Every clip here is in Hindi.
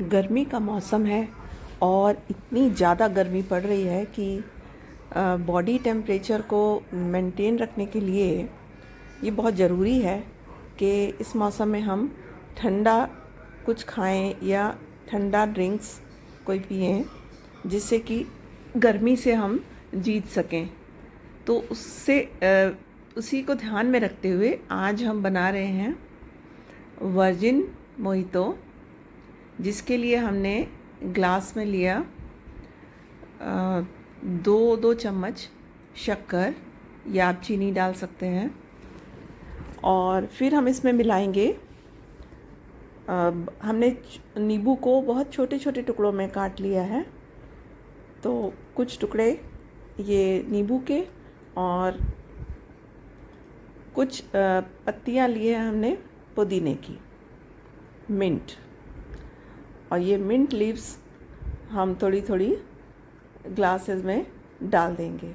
गर्मी का मौसम है और इतनी ज़्यादा गर्मी पड़ रही है कि बॉडी टेम्परेचर को मेंटेन रखने के लिए ये बहुत ज़रूरी है कि इस मौसम में हम ठंडा कुछ खाएं या ठंडा ड्रिंक्स कोई पिएं, जिससे कि गर्मी से हम जीत सकें। तो उसी को ध्यान में रखते हुए आज हम बना रहे हैं वर्जिन मोहितो, जिसके लिए हमने ग्लास में लिया 2 चम्मच शक्कर, या आप चीनी डाल सकते हैं। और फिर हम इसमें मिलाएंगे, हमने नींबू को बहुत छोटे छोटे टुकड़ों में काट लिया है, तो कुछ टुकड़े ये नींबू के और कुछ पत्तियां लिए हैं हमने पुदीने की, मिंट। और ये मिंट लीव्स हम थोड़ी थोड़ी ग्लासेस में डाल देंगे।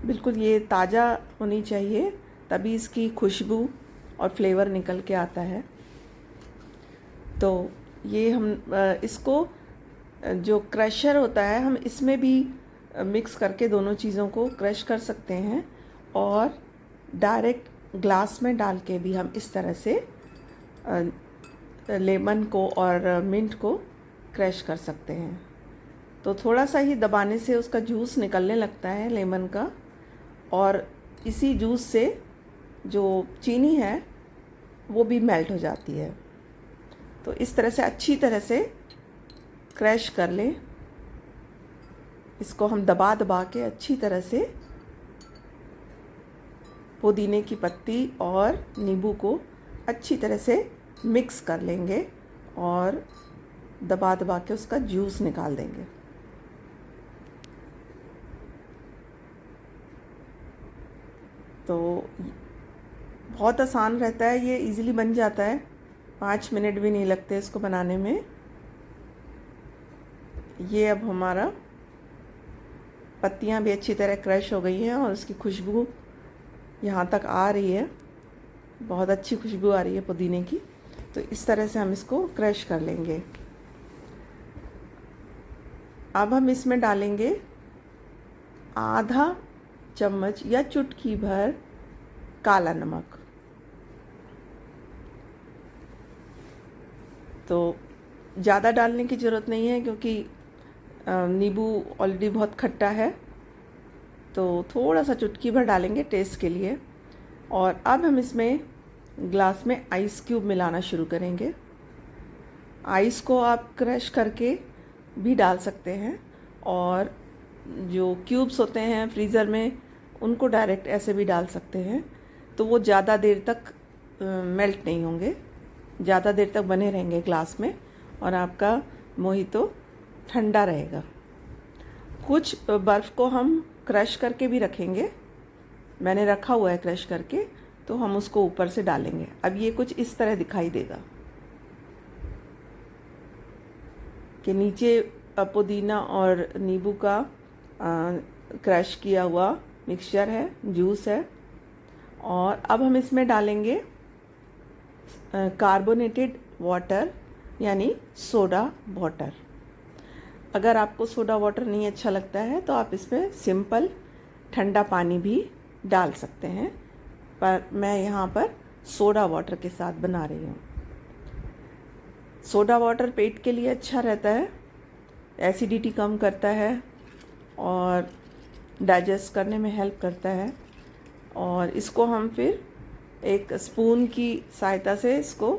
बिल्कुल ये ताज़ा होनी चाहिए, तभी इसकी खुशबू और फ्लेवर निकल के आता है। तो ये हम इसको जो क्रशर होता है, हम इसमें भी मिक्स करके दोनों चीज़ों को क्रश कर सकते हैं, और डायरेक्ट ग्लास में डाल के भी हम इस तरह से लेमन को और मिंट को क्रश कर सकते हैं। तो थोड़ा सा ही दबाने से उसका जूस निकलने लगता है लेमन का, और इसी जूस से जो चीनी है वो भी मेल्ट हो जाती है। तो इस तरह से अच्छी तरह से क्रश कर लें। इसको हम दबा दबा के अच्छी तरह से पुदीने की पत्ती और नींबू को अच्छी तरह से मिक्स कर लेंगे और दबा दबा के उसका जूस निकाल देंगे। तो बहुत आसान रहता है, ये इजीली बन जाता है, 5 मिनट भी नहीं लगते इसको बनाने में। ये अब हमारा पत्तियां भी अच्छी तरह क्रश हो गई हैं और उसकी खुशबू यहाँ तक आ रही है, बहुत अच्छी खुशबू आ रही है पुदीने की। तो इस तरह से हम इसको क्रश कर लेंगे। अब हम इसमें डालेंगे आधा चम्मच या चुटकी भर काला नमक। तो ज़्यादा डालने की ज़रूरत नहीं है, क्योंकि नींबू ऑलरेडी बहुत खट्टा है, तो थोड़ा सा चुटकी भर डालेंगे टेस्ट के लिए। और अब हम इसमें ग्लास में आइस क्यूब मिलाना शुरू करेंगे। आइस को आप क्रश करके भी डाल सकते हैं, और जो क्यूब्स होते हैं फ्रीज़र में उनको डायरेक्ट ऐसे भी डाल सकते हैं। तो वो ज़्यादा देर तक मेल्ट नहीं होंगे, ज़्यादा देर तक बने रहेंगे ग्लास में, और आपका मोहितो ठंडा रहेगा। कुछ बर्फ़ को हम क्रश करके भी रखेंगे, मैंने रखा हुआ है क्रश करके, तो हम उसको ऊपर से डालेंगे। अब ये कुछ इस तरह दिखाई देगा कि नीचे पुदीना और नींबू का क्रश किया हुआ मिक्सचर है, जूस है। और अब हम इसमें डालेंगे कार्बोनेटेड वाटर, यानी सोडा वाटर। अगर आपको सोडा वाटर नहीं अच्छा लगता है तो आप इसमें सिंपल ठंडा पानी भी डाल सकते हैं, पर मैं यहाँ पर सोडा वाटर के साथ बना रही हूँ। सोडा वाटर पेट के लिए अच्छा रहता है, एसिडिटी कम करता है और डाइजेस्ट करने में हेल्प करता है। और इसको हम फिर एक स्पून की सहायता से इसको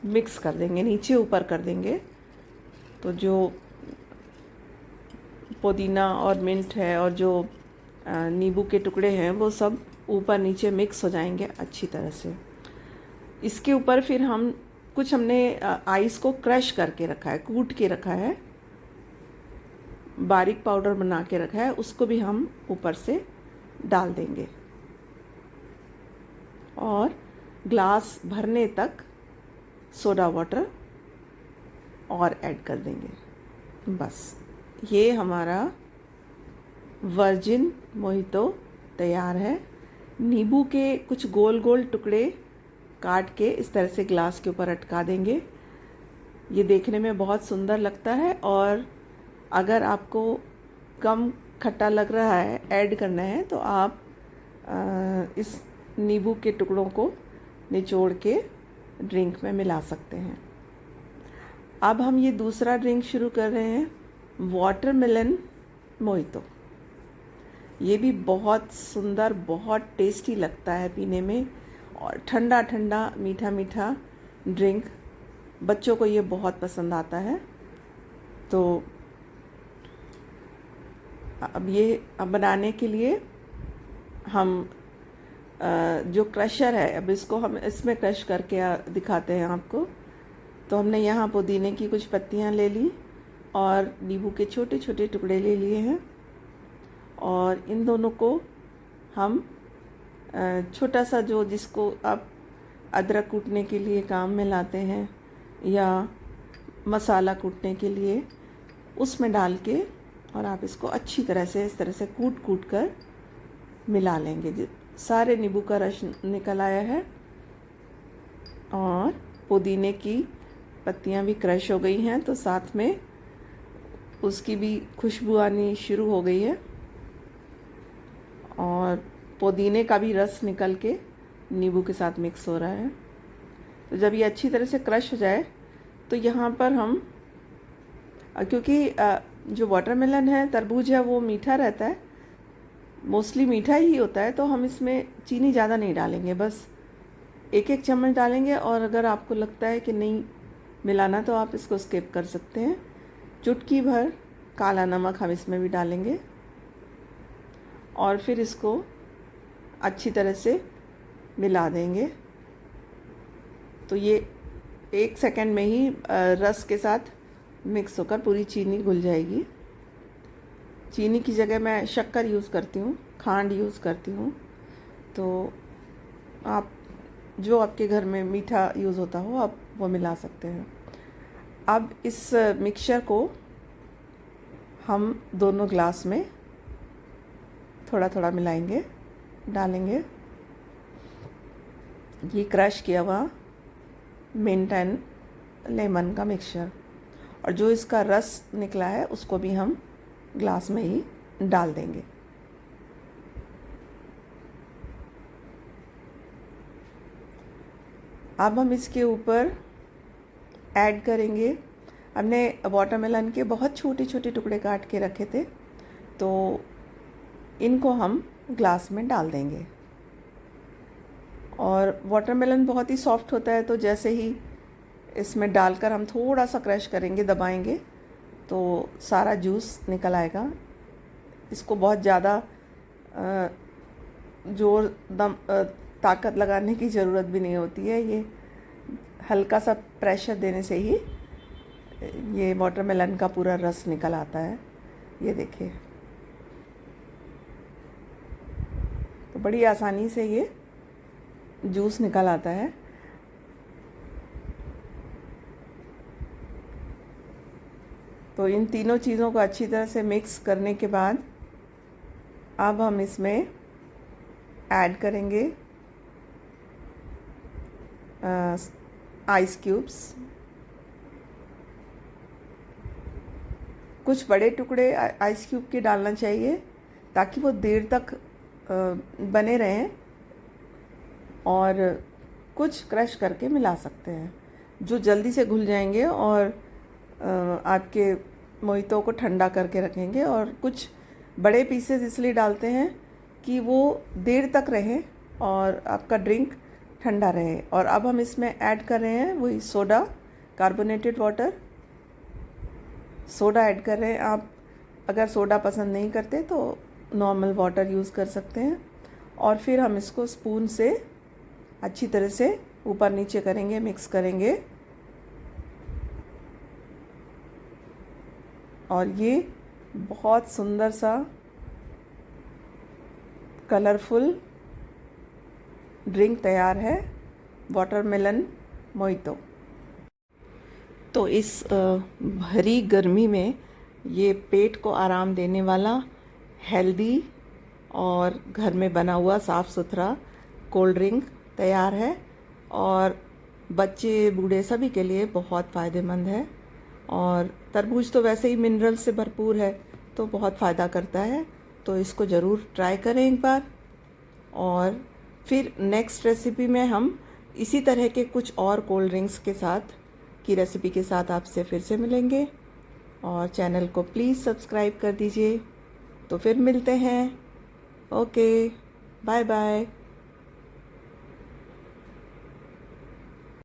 मिक्स कर देंगे, नीचे ऊपर कर देंगे। तो जो पुदीना और मिंट है और जो नींबू के टुकड़े हैं वो सब ऊपर नीचे मिक्स हो जाएंगे अच्छी तरह से। इसके ऊपर फिर हमने आइस को क्रश करके रखा है, कूट के रखा है, बारीक पाउडर बना के रखा है, उसको भी हम ऊपर से डाल देंगे और ग्लास भरने तक सोडा वाटर और ऐड कर देंगे। बस ये हमारा वर्जिन मोहितो तैयार है। नींबू के कुछ गोल गोल टुकड़े काट के इस तरह से ग्लास के ऊपर अटका देंगे, ये देखने में बहुत सुंदर लगता है। और अगर आपको कम खट्टा लग रहा है, ऐड करना है, तो आप इस नींबू के टुकड़ों को निचोड़ के ड्रिंक में मिला सकते हैं। अब हम ये दूसरा ड्रिंक शुरू कर रहे हैं, वाटरमेलन मोहितो। ये भी बहुत सुंदर, बहुत टेस्टी लगता है पीने में, और ठंडा ठंडा मीठा मीठा ड्रिंक बच्चों को ये बहुत पसंद आता है। तो अब बनाने के लिए हम जो क्रशर है, अब इसको हम इसमें क्रश करके दिखाते हैं आपको। तो हमने यहाँ पुदीने की कुछ पत्तियाँ ले ली और नींबू के छोटे छोटे टुकड़े ले लिए हैं, और इन दोनों को हम छोटा सा, जो जिसको आप अदरक कूटने के लिए काम में लाते हैं या मसाला कूटने के लिए, उसमें डाल के, और आप इसको अच्छी तरह से इस तरह से कूट कूट कर मिला लेंगे। सारे नींबू का रस निकल आया है और पुदीने की पत्तियां भी क्रश हो गई हैं, तो साथ में उसकी भी खुशबू आनी शुरू हो गई है, और पुदीने का भी रस निकल के नींबू के साथ मिक्स हो रहा है। तो जब ये अच्छी तरह से क्रश हो जाए, तो यहाँ पर हम, क्योंकि जो वाटरमेलन है, तरबूज है, वो मीठा रहता है, मोस्टली मीठा ही होता है, तो हम इसमें चीनी ज़्यादा नहीं डालेंगे, बस एक एक चम्मच डालेंगे। और अगर आपको लगता है कि नहीं मिलाना, तो आप इसको स्किप कर सकते हैं। चुटकी भर काला नमक हम इसमें भी डालेंगे, और फिर इसको अच्छी तरह से मिला देंगे। तो ये 1 सेकंड में ही रस के साथ मिक्स होकर पूरी चीनी घुल जाएगी। चीनी की जगह मैं शक्कर यूज़ करती हूँ, खांड यूज़ करती हूँ। तो आप जो आपके घर में मीठा यूज़ होता हो, आप वो मिला सकते हैं। अब इस मिक्सचर को हम दोनों ग्लास में थोड़ा थोड़ा मिलाएंगे, डालेंगे। ये क्रश किया हुआ मिंट एंड लेमन का मिक्सचर, और जो इसका रस निकला है उसको भी हम ग्लास में ही डाल देंगे। अब हम इसके ऊपर ऐड करेंगे, हमने वाटरमेलन के बहुत छोटे छोटे टुकड़े काट के रखे थे, तो इनको हम ग्लास में डाल देंगे। और वाटरमेलन बहुत ही सॉफ्ट होता है, तो जैसे ही इसमें डालकर हम थोड़ा सा क्रश करेंगे, दबाएंगे, तो सारा जूस निकल आएगा। इसको बहुत ज़्यादा जोर ताकत लगाने की ज़रूरत भी नहीं होती है। ये हल्का सा प्रेशर देने से ही ये वाटरमेलन का पूरा रस निकल आता है। ये देखिए, तो बड़ी आसानी से ये जूस निकल आता है। तो इन तीनों चीज़ों को अच्छी तरह से मिक्स करने के बाद अब हम इसमें ऐड करेंगे आइस क्यूब्स। कुछ बड़े टुकड़े आइस क्यूब के डालना चाहिए, ताकि वो देर तक बने रहें, और कुछ क्रश करके मिला सकते हैं, जो जल्दी से घुल जाएंगे और आपके मोहितो को ठंडा करके रखेंगे। और कुछ बड़े पीसेस इसलिए डालते हैं कि वो देर तक रहें और आपका ड्रिंक ठंडा रहे। और अब हम इसमें ऐड कर रहे हैं वही soda, carbonated water, soda add कर रहे हैं। आप अगर सोडा पसंद नहीं करते तो नॉर्मल वाटर यूज़ कर सकते हैं। और फिर हम इसको स्पून से अच्छी तरह से ऊपर नीचे करेंगे, मिक्स करेंगे, और ये बहुत सुंदर सा कलरफुल ड्रिंक तैयार है, वाटरमेलन मोहितो। तो इस भरी गर्मी में ये पेट को आराम देने वाला, हेल्दी और घर में बना हुआ साफ़ सुथरा कोल्ड ड्रिंक तैयार है। और बच्चे बूढ़े सभी के लिए बहुत फ़ायदेमंद है। और तरबूज तो वैसे ही मिनरल से भरपूर है, तो बहुत फ़ायदा करता है। तो इसको ज़रूर ट्राई करें एक बार। और फिर नेक्स्ट रेसिपी में हम इसी तरह के कुछ और कोल्ड ड्रिंक्स के साथ की रेसिपी के साथ आपसे फिर से मिलेंगे। और चैनल को प्लीज़ सब्सक्राइब कर दीजिए। तो फिर मिलते हैं। Okay, bye bye.